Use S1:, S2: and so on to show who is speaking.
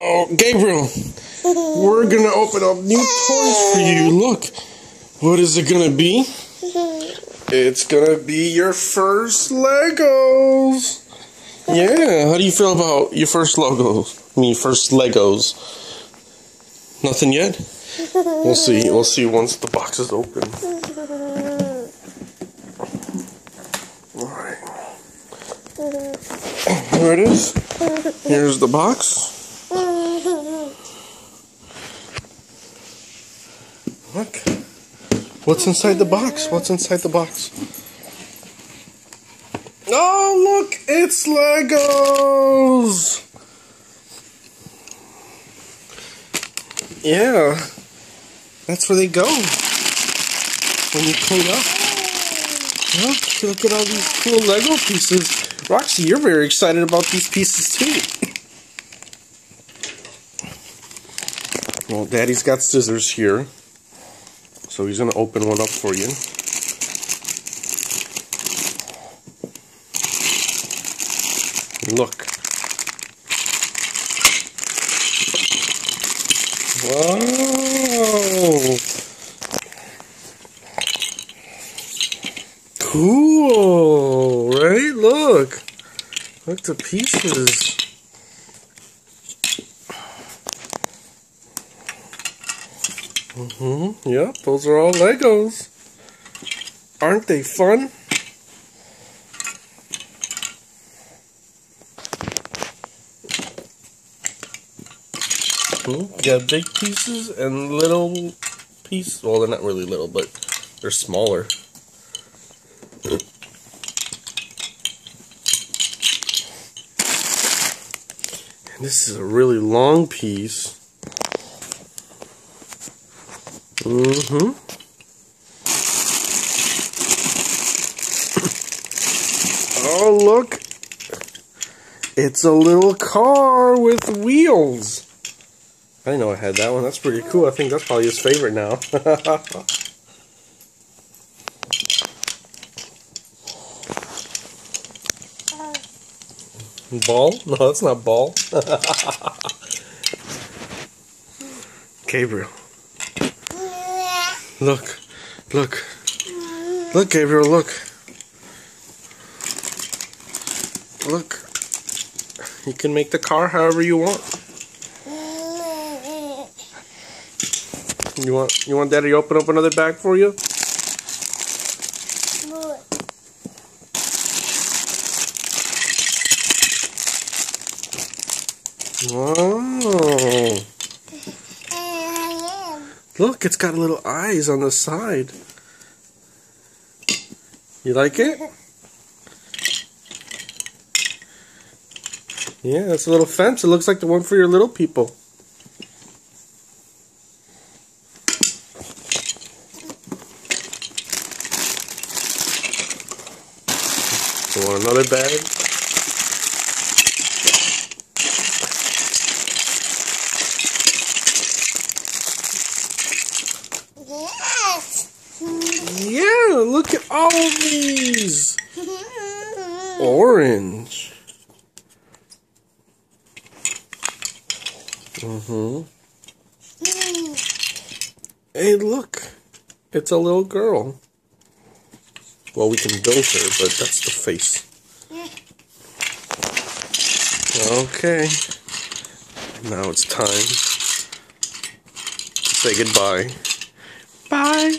S1: Oh, Gabriel, we're gonna open up new toys for you. Look, what is it gonna be? It's gonna be your first Legos. Yeah, how do you feel about your first first Legos? Nothing yet? We'll see. We'll see once the box is open. Alright. Here it is. Here's the box. Look. What's inside the box? What's inside the box? Oh, look! It's Legos! Yeah. That's where they go. When you clean up. Look at all these cool Lego pieces. Roxy, you're very excited about these pieces too. Well, Daddy's got scissors here. So he's going to open one up for you. Look. Wow. Cool, right? Look. Look at the pieces. Yep, those are all Legos. Aren't they fun? You got big pieces and little pieces. Well, they're not really little, but they're smaller. And this is a really long piece. Oh, look. It's a little car with wheels. I didn't know I had that one. That's pretty cool. I think that's probably his favorite now. Ball? No, that's not Ball. Gabriel. Look. Look. Look, Gabriel, look. Look. You can make the car however you want. You want Daddy to open up another bag for you? Wow. Look, it's got little eyes on the side. You like it? Yeah, it's a little fence. It looks like the one for your little people. You want another bag?
S2: Yes!
S1: Yeah, look at all of these! Orange. Hey, look. It's a little girl. Well, we can build her, but that's the face. Okay. Now it's time to say goodbye. Bye.